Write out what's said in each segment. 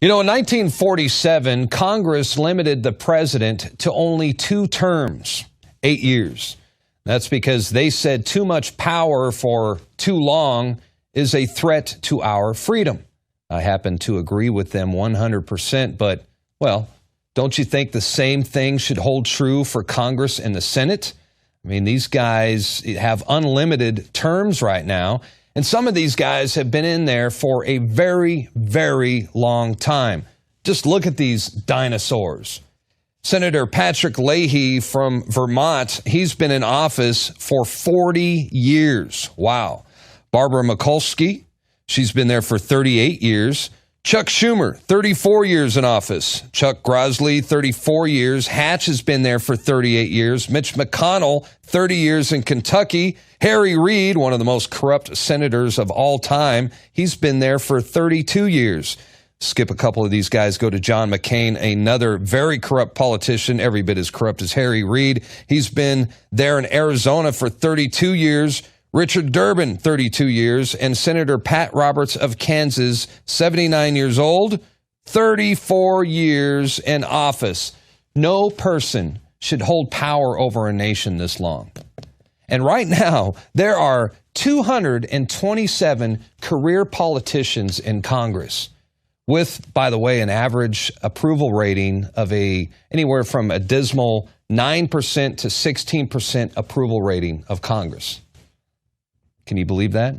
You know, in 1947, Congress limited the president to only 2 terms, 8 years. That's because they said too much power for too long is a threat to our freedom. I happen to agree with them 100%, but, well, don't you think the same thing should hold true for Congress and the Senate? I mean, these guys have unlimited terms right now, and some of these guys have been in there for a very, very long time. Just look at these dinosaurs. Senator Patrick Leahy from Vermont, he's been in office for 40 years. Wow. Barbara Mikulski, she's been there for 38 years. Chuck Schumer, 34 years in office. Chuck Grassley, 34 years. Hatch has been there for 38 years. Mitch McConnell, 30 years in Kentucky. Harry Reid, one of the most corrupt senators of all time, he's been there for 32 years. Skip a couple of these guys, go to John McCain, another very corrupt politician, every bit as corrupt as Harry Reid. He's been there in Arizona for 32 years. Richard Durbin, 32 years, and Senator Pat Roberts of Kansas, 79 years old, 34 years in office. No person should hold power over a nation this long. And right now, there are 227 career politicians in Congress with, by the way, an average approval rating of anywhere from a dismal 9% to 16% approval rating of Congress. Can you believe that?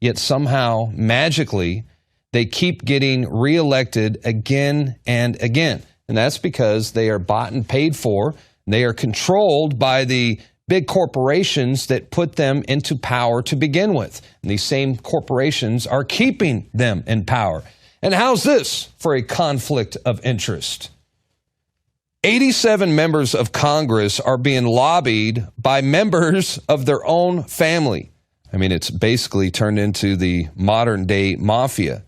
Yet somehow, magically, they keep getting reelected again and again. And that's because they are bought and paid for. They are controlled by the big corporations that put them into power to begin with. And these same corporations are keeping them in power. And how's this for a conflict of interest? 87 members of Congress are being lobbied by members of their own family. I mean, it's basically turned into the modern-day mafia.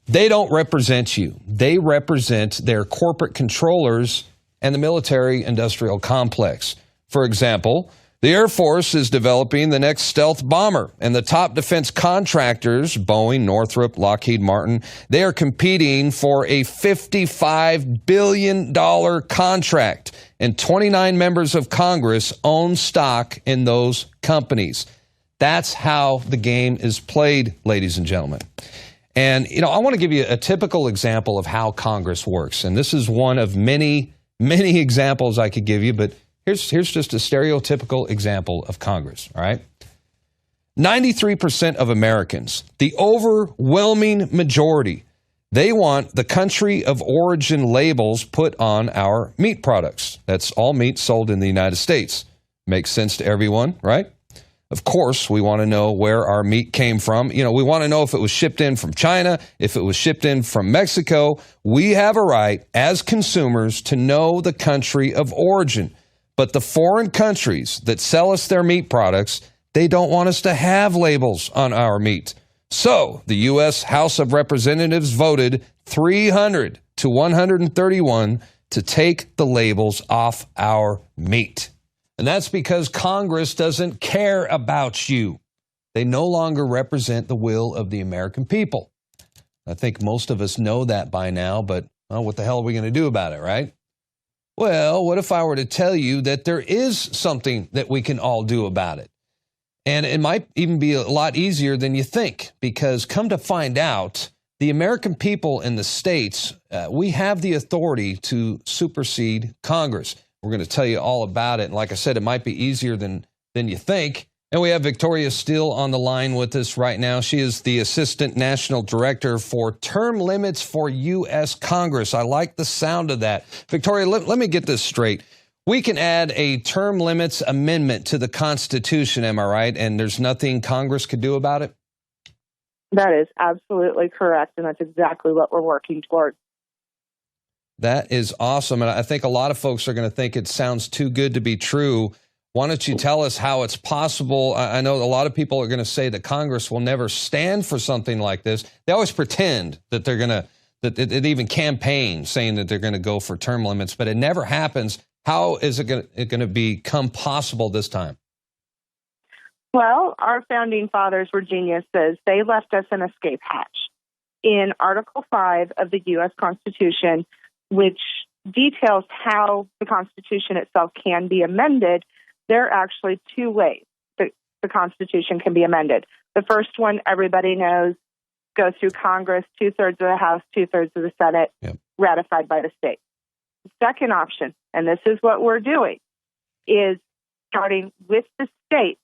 They don't represent you. They represent their corporate controllers and the military-industrial complex. For example, the Air Force is developing the next stealth bomber, and the top defense contractors, Boeing, Northrop, Lockheed Martin, they are competing for a $55 billion contract, and 29 members of Congress own stock in those companies. That's how the game is played, ladies and gentlemen. And, you know, I want to give you a typical example of how Congress works. And this is one of many, many examples I could give you, but here's just a stereotypical example of Congress, all right? 93% of Americans, the overwhelming majority, they want the country of origin labels put on our meat products. That's all meat sold in the United States. Makes sense to everyone, right? Of course, we want to know where our meat came from. You know, we want to know if it was shipped in from China, if it was shipped in from Mexico. We have a right as consumers to know the country of origin. But the foreign countries that sell us their meat products, they don't want us to have labels on our meat. So the U.S. House of Representatives voted 300 to 131 to take the labels off our meat. And that's because Congress doesn't care about you. They no longer represent the will of the American people. I think most of us know that by now, but well, what the hell are we going to do about it, right? Well, what if I were to tell you that there is something that we can all do about it? And it might even be a lot easier than you think, because come to find out, the American people in the states, we have the authority to supersede Congress. We're going to tell you all about it. And like I said, it might be easier than you think. And we have Victoria Steele on the line with us right now. She is the Assistant National Director for Term Limits for U.S. Congress. I like the sound of that. Victoria, let me get this straight. We can add a term limits amendment to the Constitution, am I right? And there's nothing Congress could do about it? That is absolutely correct, and that's exactly what we're working towards. That is awesome, and I think a lot of folks are going to think it sounds too good to be true. Why don't you tell us how it's possible? I know a lot of people are going to say that Congress will never stand for something like this. They always pretend that they're going to, that it even campaign saying that they're going to go for term limits, but it never happens. How is it going to become possible this time? Well, our founding fathers were geniuses. They left us an escape hatch. in Article 5 of the U.S. Constitution, which details how the Constitution itself can be amended, there are actually two ways that the Constitution can be amended. The first one, everybody knows, goes through Congress, 2/3 of the House, 2/3 of the Senate, ratified by the state. The second option, and this is what we're doing, is starting with the state.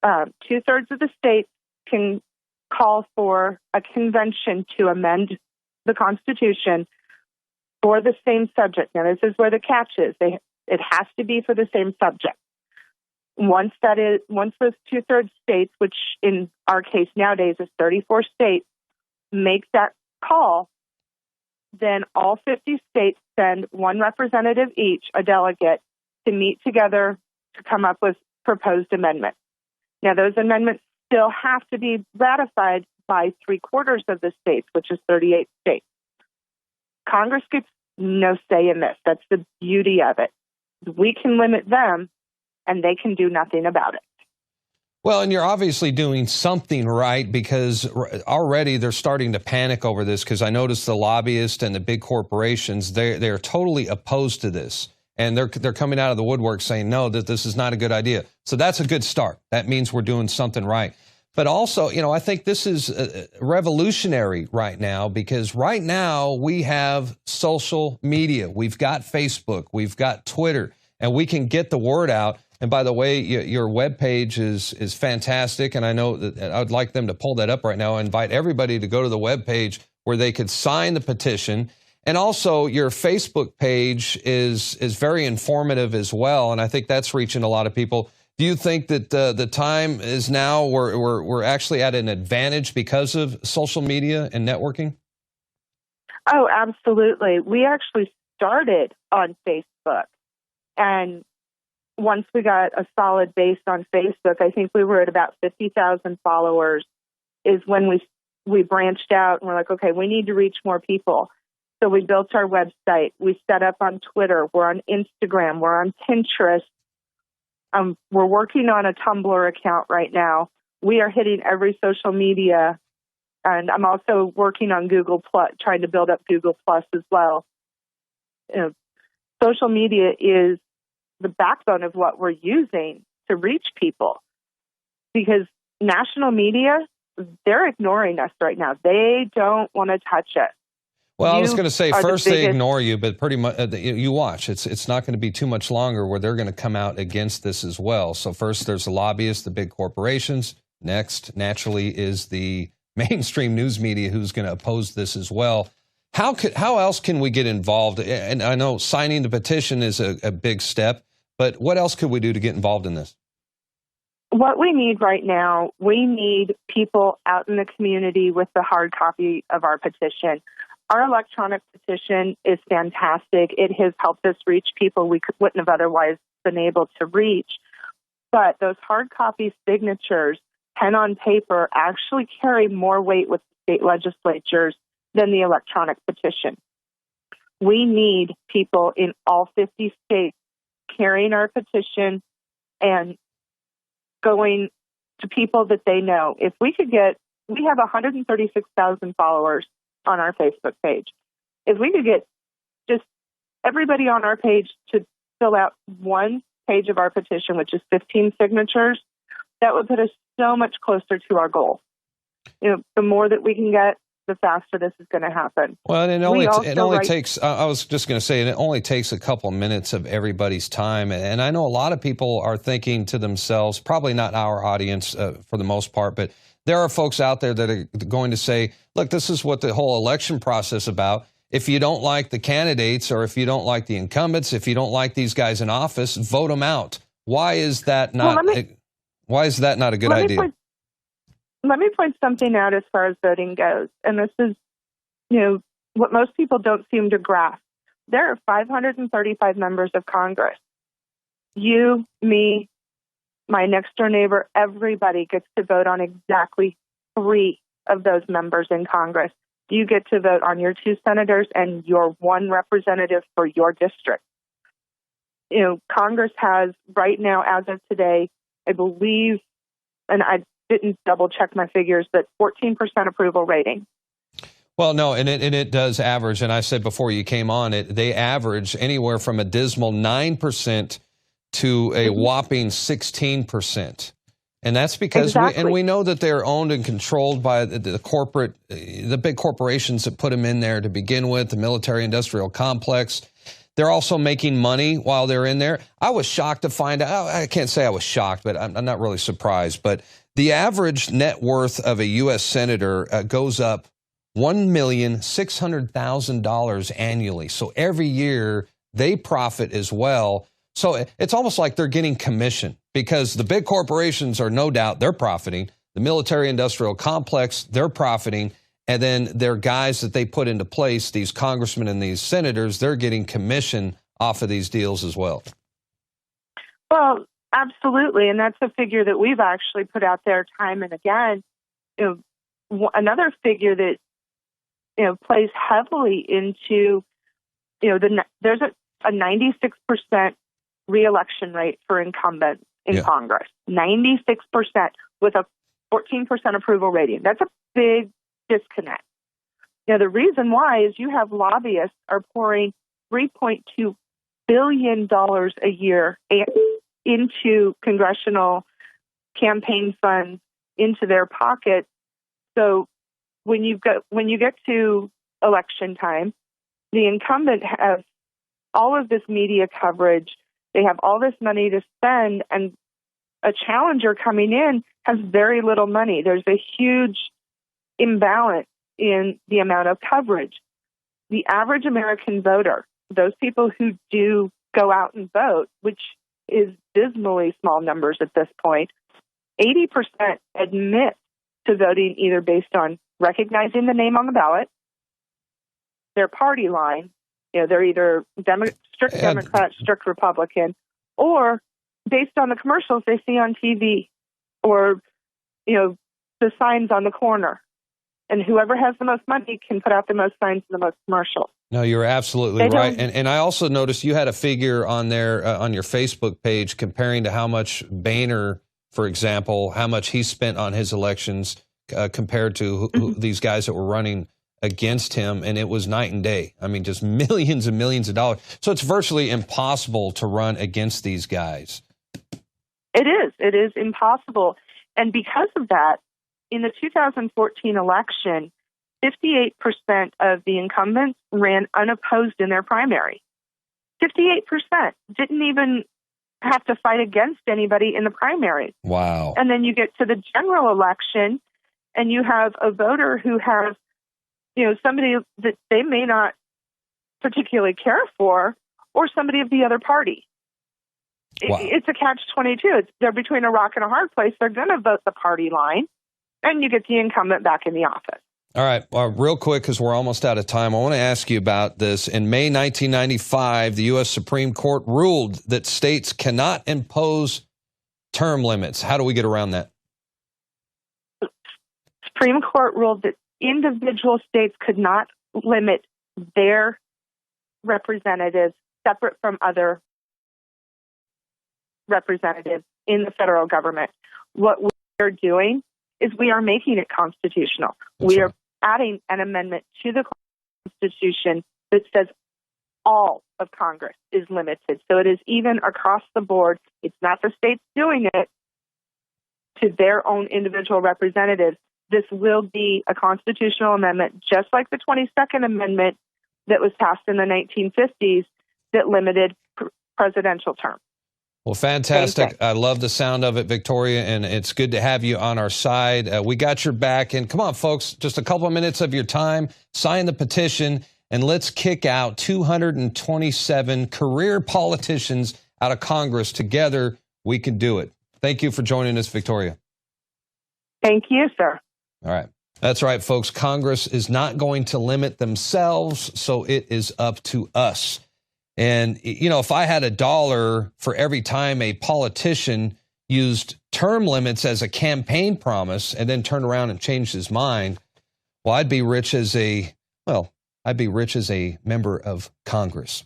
2/3 of the states can call for a convention to amend the Constitution for the same subject. Now, this is where the catch is. It has to be for the same subject. Once those 2/3 states, which in our case nowadays is 34 states, make that call, then all 50 states send one representative each, a delegate, to meet together to come up with proposed amendments. Now, those amendments still have to be ratified by 3/4 of the states, which is 38 states. Congress gets no say in this. That's the beauty of it. We can limit them, and they can do nothing about it. Well, and you're obviously doing something right, because already they're starting to panic over this, because I noticed the lobbyists and the big corporations, they're totally opposed to this. And they're coming out of the woodwork saying, no, that this is not a good idea. So that's a good start. That means we're doing something right. But also, I think this is revolutionary right now, because right now we have social media. We've got Facebook, we've got Twitter, and we can get the word out. And by the way, your webpage is fantastic, and I know that I would like them to pull that up right now. I invite everybody to go to the webpage where they could sign the petition. And also, your Facebook page is very informative as well, and I think that's reaching a lot of people. Do you think that the time is now where we're actually at an advantage because of social media and networking? Oh, absolutely. We actually started on Facebook, and once we got a solid base on Facebook, I think we were at about 50,000 followers, is when we branched out and we're like, okay, we need to reach more people. So we built our website. We set up on Twitter. We're on Instagram. We're on Pinterest. We're working on a Tumblr account right now. We are hitting every social media. And I'm also working on Google Plus, trying to build up Google Plus as well. Social media is the backbone of what we're using to reach people, because national media, they're ignoring us right now. They don't want to touch us. Well, I was going to say, first they ignore you, but pretty much you watch. It's not going to be too much longer where they're going to come out against this as well. So first there's the lobbyists, the big corporations. Next, naturally, is the mainstream news media who's going to oppose this as well. How else can we get involved? And I know signing the petition is a big step, but what else could we do to get involved in this? What we need right now, we need people out in the community with the hard copy of our petition. Our electronic petition is fantastic. It has helped us reach people we wouldn't have otherwise been able to reach. But those hard copy signatures, pen on paper, actually carry more weight with state legislatures than the electronic petition. We need people in all 50 states carrying our petition and going to people that they know. If we have 136,000 followers on our Facebook page. If we could get just everybody on our page to fill out one page of our petition, which is 15 signatures, that would put us so much closer to our goal. The more that we can get, the faster this is going to happen. Well, it only takes, I was just going to say, it only takes a couple minutes of everybody's time. And I know a lot of people are thinking to themselves, probably not our audience for the most part, but there are folks out there that are going to say, look, this is what the whole election process is about. If you don't like the candidates, or if you don't like the incumbents, if you don't like these guys in office, vote them out. Why is that not a good idea? Let me point something out as far as voting goes. And this is, what most people don't seem to grasp. There are 535 members of Congress. You, me, my next door neighbor, everybody gets to vote on exactly 3 of those members in Congress. You get to vote on your 2 senators and your 1 representative for your district. Congress has right now, as of today, I believe, and I didn't double check my figures, but 14% approval rating. Well, no, and it does average, and I said before you came on, they average anywhere from a dismal 9% to a whopping 16%. And that's because we know that they're owned and controlled by the big corporations that put them in there to begin with, the military-industrial complex. They're also making money while they're in there. I was shocked to find out. I can't say I was shocked, but I'm not really surprised. But the average net worth of a U.S. senator goes up $1,600,000 annually. So every year they profit as well. So it's almost like they're getting commission because the big corporations are no doubt they're profiting. The military-industrial complex, they're profiting. And then their guys that they put into place, these congressmen and these senators, they're getting commission off of these deals as well. Well, absolutely. And that's a figure that we've actually put out there time and again. Another figure that plays heavily into, there's a 96% reelection rate for incumbents in Congress. 96% with a 14% approval rating. That's a big disconnect. The reason why is you have lobbyists are pouring $3.2 billion a year into congressional campaign funds into their pockets. So when you get to election time, the incumbent has all of this media coverage. They have all this money to spend, and a challenger coming in has very little money. There's a huge imbalance in the amount of coverage. The average American voter, those people who do go out and vote, which is dismally small numbers at this point, 80% admit to voting either based on recognizing the name on the ballot, their party line, they're either strict Democrat, strict Republican, or based on the commercials they see on TV or, the signs on the corner. And whoever has the most money can put out the most signs and the most commercials. No, you're absolutely right. And I also noticed you had a figure on there on your Facebook page comparing to how much Boehner, for example, how much he spent on his elections compared to these guys that were running against him. And it was night and day. I mean, just millions and millions of dollars. So it's virtually impossible to run against these guys. It is. It is impossible. And because of that, in the 2014 election, 58% of the incumbents ran unopposed in their primary. 58% didn't even have to fight against anybody in the primary. Wow. And then you get to the general election, and you have a voter who has, somebody that they may not particularly care for, or somebody of the other party. Wow. It's a catch-22. They're between a rock and a hard place. They're going to vote the party line. And you get the incumbent back in the office. All right. Real quick, because we're almost out of time, I want to ask you about this. In May 1995, the U.S. Supreme Court ruled that states cannot impose term limits. How do we get around that? Supreme Court ruled that individual states could not limit their representatives separate from other representatives in the federal government. What we are doing is we are making it constitutional. We are adding an amendment to the Constitution that says all of Congress is limited. So it is even across the board. It's not the states doing it to their own individual representatives. This will be a constitutional amendment, just like the 22nd Amendment that was passed in the 1950s that limited presidential terms. Well, fantastic. I love the sound of it, Victoria, and it's good to have you on our side. We got your back. And come on, folks, just a couple of minutes of your time, sign the petition, and let's kick out 227 career politicians out of Congress. Together, we can do it. Thank you for joining us, Victoria. Thank you, sir. All right. That's right, folks. Congress is not going to limit themselves, so it is up to us. And, if I had $1 for every time a politician used term limits as a campaign promise and then turned around and changed his mind, well, I'd be rich as a member of Congress.